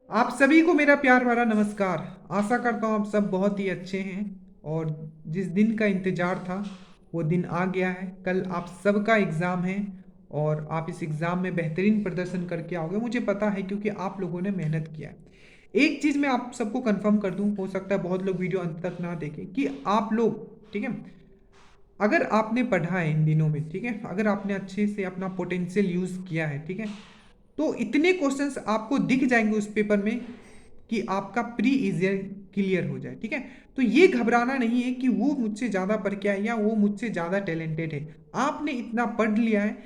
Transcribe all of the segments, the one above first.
आप सभी को मेरा प्यार भरा नमस्कार। आशा करता हूँ आप सब बहुत ही अच्छे हैं और जिस दिन का इंतज़ार था वो दिन आ गया है। कल आप सबका एग्ज़ाम है और आप इस एग्ज़ाम में बेहतरीन प्रदर्शन करके आओगे, मुझे पता है, क्योंकि आप लोगों ने मेहनत किया है। एक चीज़ मैं आप सबको कंफर्म कर दूँ, हो सकता है बहुत लोग वीडियो अंत तक ना देखें, कि आप लोग, ठीक है, अगर आपने पढ़ा है इन दिनों में, ठीक है, अगर आपने अच्छे से अपना पोटेंशियल यूज़ किया है, ठीक है, तो इतने क्वेश्चंस आपको दिख जाएंगे उस पेपर में कि आपका प्री इजर क्लियर हो जाए, ठीक है। तो ये घबराना नहीं है कि वो मुझसे ज़्यादा पढ़ के आए या वो मुझसे ज़्यादा टैलेंटेड है। आपने इतना पढ़ लिया है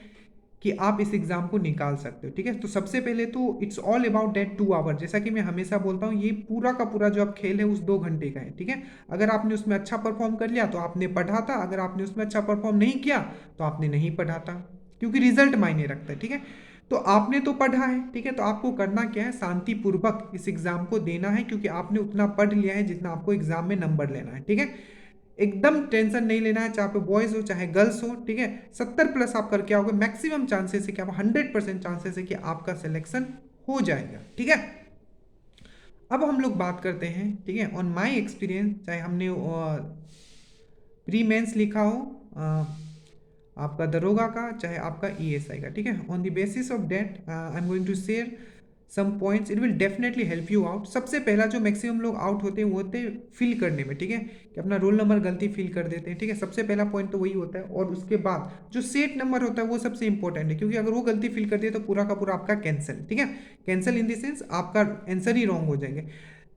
कि आप इस एग्ज़ाम को निकाल सकते हो, ठीक है। तो सबसे पहले तो it's all about that 2 hour, जैसा कि मैं हमेशा बोलता हूँ, ये पूरा का पूरा जो अब खेल है उस 2 घंटे का है, ठीक है। अगर आपने उसमें अच्छा परफॉर्म कर लिया तो आपने पढ़ा था, अगर आपने उसमें अच्छा परफॉर्म नहीं किया तो आपने नहीं पढ़ा था, क्योंकि रिजल्ट मायने रखता है, ठीक है। तो आपने तो पढ़ा है, ठीक है, तो आपको करना क्या है, शांतिपूर्वक इस एग्ज़ाम को देना है, क्योंकि आपने उतना पढ़ लिया है जितना आपको एग्ज़ाम में नंबर लेना है, ठीक है। एकदम टेंशन नहीं लेना है, चाहे पे बॉयज़ हो चाहे गर्ल्स हो, ठीक है। 70+ आप करके आओगे, मैक्सिमम चांसेस है कि आप 100% चांसेस है कि आपका सिलेक्शन हो जाएगा, ठीक है। अब हम लोग बात करते हैं, ठीक है, ऑन माई एक्सपीरियंस, चाहे हमने प्री मेंस लिखा हो, आपका दरोगा का चाहे आपका ईएसआई का, ठीक है। On the basis of that I am going to share some points, it will definitely help you out. सबसे पहला जो मैक्सिमम लोग आउट होते हैं वो होते हैं फिल करने में, ठीक है, कि अपना रोल नंबर गलती फिल कर देते हैं, ठीक है। सबसे पहला पॉइंट तो वही होता है, और उसके बाद जो सेट नंबर होता है वो सबसे इंपॉर्टेंट है, क्योंकि अगर वो गलती फिल कर दिए तो पूरा का पूरा आपका कैंसिल, ठीक है। कैंसिल इन द सेंस आपका आंसर ही रॉन्ग हो जाएंगे।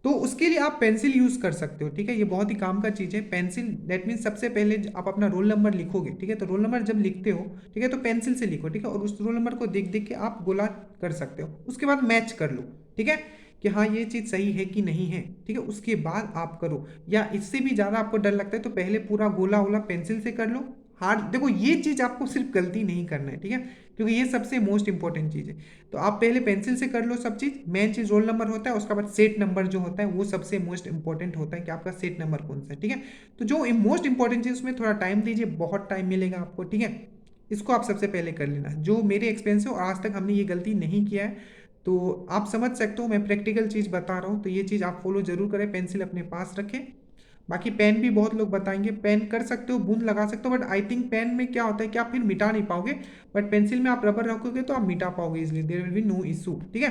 तो उसके लिए आप पेंसिल यूज़ कर सकते हो, ठीक है, ये बहुत ही काम का चीज़ है पेंसिल। दैट मीन्स सबसे पहले आप अपना रोल नंबर लिखोगे, ठीक है, तो रोल नंबर जब लिखते हो, ठीक है, तो पेंसिल से लिखो, ठीक है, और उस रोल नंबर को देख देख के आप गोला कर सकते हो। उसके बाद मैच कर लो, ठीक है, कि हाँ ये चीज़ सही है कि नहीं है, ठीक है। उसके बाद आप करो, या इससे भी ज़्यादा आपको डर लगता है तो पहले पूरा गोला वोला पेंसिल से कर लो। हार्ड देखो, ये चीज़ आपको सिर्फ गलती नहीं करना है, ठीक है, क्योंकि ये सबसे मोस्ट इंपॉर्टेंट चीज़ है। तो आप पहले पेंसिल से कर लो सब चीज़, मेन चीज़ रोल नंबर होता है, उसके बाद सेट नंबर जो होता है वो सबसे मोस्ट इंपॉर्टेंट होता है कि आपका सेट नंबर कौन सा है, ठीक है। तो जो मोस्ट इंपॉर्टेंट चीज़ उसमें थोड़ा टाइम दीजिए, बहुत टाइम मिलेगा आपको, ठीक है। इसको आप सबसे पहले कर लेना, जो मेरे एक्सपीरियंस है और आज तक हमने ये गलती नहीं किया है, तो आप समझ सकते हो, मैं प्रैक्टिकल चीज़ बता रहा हूँ, तो ये चीज़ आप फॉलो जरूर करें, पेंसिल अपने पास रखें। बाकी पेन भी बहुत लोग बताएंगे, पेन कर सकते हो, बूंद लगा सकते हो, बट आई थिंक पेन में क्या होता है कि आप फिर मिटा नहीं पाओगे, बट पेंसिल में आप रबर रखोगे तो आप मिटा पाओगे easily, there will be no issue, ठीक है।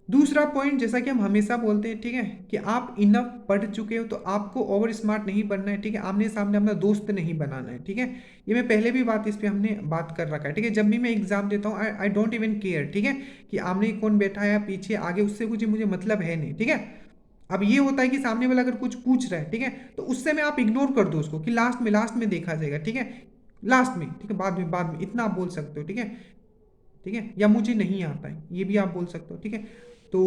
दूसरा पॉइंट, जैसा कि हम हमेशा बोलते हैं, ठीक है, कि आप इनफ पढ़ चुके हो तो आपको ओवर स्मार्ट नहीं बनना है, ठीक है, आमने सामने अपना दोस्त नहीं बनाना है, ठीक है। ये मैं पहले भी बात इस पे हमने बात कर रखा है, ठीक है। जब भी मैं एग्जाम देता हूँ आई डोंट इवन केयर, ठीक है, कि आमने कौन बैठा है या पीछे आगे, उससे कुछ मुझे मतलब है नहीं, ठीक है। अब ये होता है कि सामने वाला अगर कुछ पूछ रहा है, ठीक है, तो उससे में आप इग्नोर कर दो उसको, कि लास्ट में देखा जाएगा, ठीक है, लास्ट में, ठीक है, बाद में इतना आप बोल सकते हो, ठीक है, ठीक है, या मुझे नहीं आता है ये भी आप बोल सकते हो, ठीक है। तो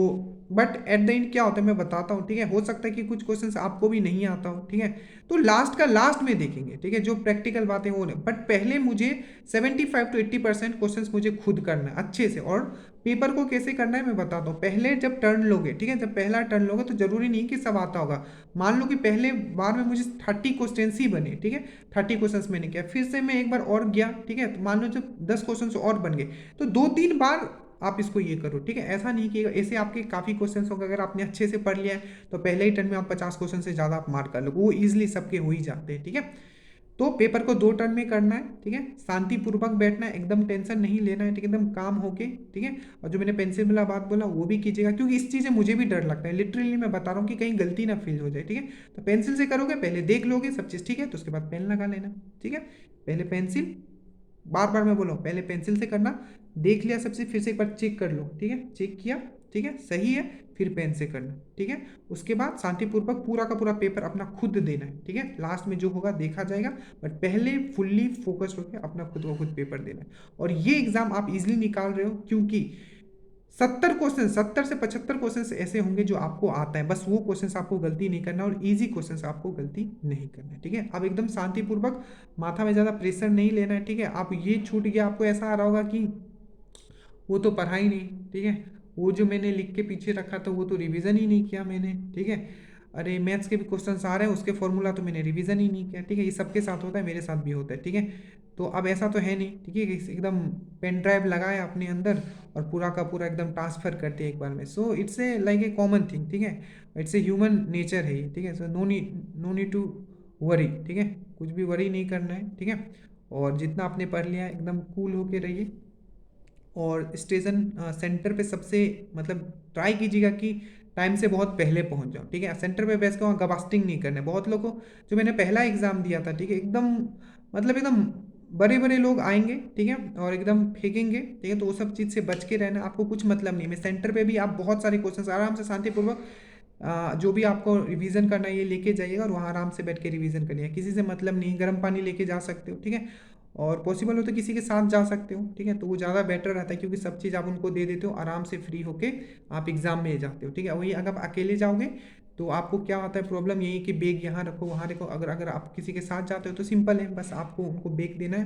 बट एट द एंड क्या होता है मैं बताता हूँ, ठीक है, हो सकता है कि कुछ क्वेश्चंस आपको भी नहीं आता हो, ठीक है, तो लास्ट का लास्ट में देखेंगे, ठीक है, जो प्रैक्टिकल बातें हो रहे, बट पहले मुझे 75 to 80% क्वेश्चंस मुझे खुद करना है अच्छे से। और पेपर को कैसे करना है मैं बताता हूँ। पहले जब टर्न लोगे, ठीक है, जब पहला टर्न लोगे तो जरूरी नहीं कि सब आता होगा। मान लो कि पहले बार में मुझे 30 क्वेश्चन ही बने, ठीक है, 30 क्वेश्चन मैंने किया, फिर से मैं एक बार और गया, ठीक है, तो मान लो जब 10 क्वेश्चन और बन गए, तो 2-3 बार आप इसको ये करो, ठीक है। ऐसा नहीं कि ऐसे आपके काफ़ी क्वेश्चंस होंगे, अगर आपने अच्छे से पढ़ लिया है तो पहले ही टर्न में आप 50 क्वेश्चन से ज़्यादा आप मार्क कर लो, वो ईजिली सबके हो ही जाते हैं, ठीक है। तो पेपर को 2 टर्न में करना है, ठीक है, शांतिपूर्वक बैठना है, एकदम टेंशन नहीं लेना है, ठीक है, एकदम काम होके, ठीक है। और जो मैंने पेंसिल वाला बात बोला वो भी कीजिएगा, क्योंकि इस चीज़ से मुझे भी डर लगता है, लिटरली मैं बता रहा हूँ कि कहीं गलती ना फील हो जाए, ठीक है। तो पेंसिल से करोगे, पहले देख लोगे सब चीज़, ठीक है, तो उसके बाद पेन लगा लेना, ठीक है। पहले पेंसिल, बार बार मैं बोला हूँ, पहले पेंसिल से करना, देख लिया सबसे, फिर से एक बार चेक कर लो, ठीक है, चेक किया, ठीक है, सही है, फिर पेन से करना, ठीक है। उसके बाद शांतिपूर्वक पूरा का पूरा पेपर अपना खुद देना है, ठीक है, लास्ट में जो होगा देखा जाएगा, बट पहले फुल्ली फोकस्ड होकर अपना खुद को खुद पेपर देना है। और ये एग्जाम आप इजिली निकाल रहे हो, क्योंकि 70 क्वेश्चन, 70 से 75 क्वेश्चन ऐसे होंगे जो आपको आता है, बस वो क्वेश्चन आपको गलती नहीं करना, और इजी क्वेश्चन आपको गलती नहीं करना है, ठीक है। अब एकदम शांतिपूर्वक, माथा में ज़्यादा प्रेशर नहीं लेना है, ठीक है। आप ये छूट गया, आपको ऐसा आ रहा होगा कि वो तो पढ़ा ही नहीं, ठीक है, वो जो मैंने लिख के पीछे रखा था वो तो रिवीजन ही नहीं किया मैंने, ठीक है। अरे मैथ्स के भी क्वेश्चन आ रहे हैं, उसके फॉर्मूला तो मैंने रिवीजन ही नहीं किया, ठीक है, ये सबके साथ होता है, मेरे साथ भी होता है, ठीक है। तो अब ऐसा तो है नहीं, ठीक है, कि एकदम पेन ड्राइव लगाया अपने अंदर और पूरा का पूरा एकदम ट्रांसफ़र कर दिया एक बार में। So it's a like a common thing, ठीक है, इट्स ए ह्यूमन नेचर है ये, ठीक है। So no need to worry, ठीक है, कुछ भी वरी नहीं करना है, ठीक है। और जितना आपने पढ़ लिया है एकदम कूल होके रहिए, और स्टेशन सेंटर पे सबसे मतलब ट्राई कीजिएगा कि टाइम से बहुत पहले पहुंच जाओ, ठीक है। सेंटर पे बैठ के वहाँ गवास्टिंग नहीं करना है। बहुत लोगों को, जो मैंने पहला एग्ज़ाम दिया था, ठीक है, एकदम मतलब एकदम बड़े बड़े लोग आएंगे, ठीक है, और एकदम फेंकेंगे, ठीक है, तो वो सब चीज़ से बच के रहना, आपको कुछ मतलब नहीं। मैं सेंटर पे भी आप बहुत सारे क्वेश्चन आराम से शांतिपूर्वक जो भी आपको रिवीजन करना है ये लेके जाइएगा, और वहाँ आराम से बैठ के रिवीजन करिएगा, किसी से मतलब नहीं। गर्म पानी लेके जा सकते हो, ठीक है, और पॉसिबल हो तो किसी के साथ जा सकते हो, ठीक है, तो वो ज़्यादा बेटर रहता है, क्योंकि सब चीज़ आप उनको दे देते हो, आराम से फ्री होके आप एग्ज़ाम में जाते हो, ठीक है। वही अगर आप अकेले जाओगे तो आपको क्या होता है, प्रॉब्लम यही कि बैग यहाँ रखो वहाँ रखो। अगर अगर आप किसी के साथ जाते हो तो सिंपल है, बस आपको उनको बैग देना है,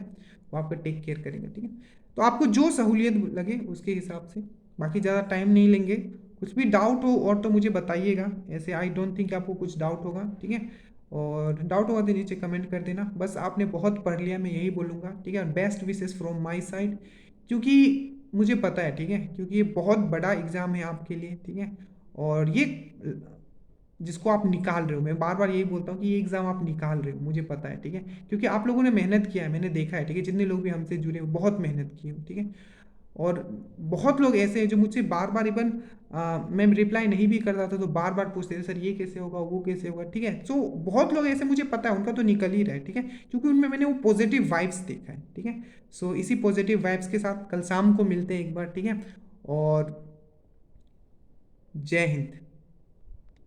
वो आपका टेक केयर करेंगे, ठीक है। तो आपको जो सहूलियत लगे उसके हिसाब से, बाकी ज़्यादा टाइम नहीं लेंगे। कुछ भी डाउट हो और तो मुझे बताइएगा, ऐसे आई डोंट थिंक आपको कुछ डाउट होगा, ठीक है। और डाउट होगा तो नीचे कमेंट कर देना। बस आपने बहुत पढ़ लिया, मैं यही बोलूँगा, ठीक है। Best wishes from my side, क्योंकि मुझे पता है, ठीक है, क्योंकि ये बहुत बड़ा एग्ज़ाम है आपके लिए, ठीक है। और ये जिसको आप निकाल रहे हो, मैं बार बार यही बोलता हूँ कि ये एग्ज़ाम आप निकाल रहे हो, मुझे पता है, ठीक है, क्योंकि आप लोगों ने मेहनत किया है, मैंने देखा है, ठीक है, जितने लोग भी हमसे जुड़े हो बहुत मेहनत की हो, ठीक है। और बहुत लोग ऐसे हैं जो मुझसे बार बार इवन मैं रिप्लाई नहीं भी करता था तो बार बार पूछते थे, सर ये कैसे होगा, वो कैसे होगा, ठीक है। सो बहुत लोग ऐसे, मुझे पता है उनका तो निकल ही रहा है, ठीक है, क्योंकि उनमें मैंने वो पॉजिटिव वाइब्स देखा है, ठीक है। सो इसी पॉजिटिव वाइब्स के साथ कल शाम को मिलते हैं एक बार, ठीक है। और जय हिंद।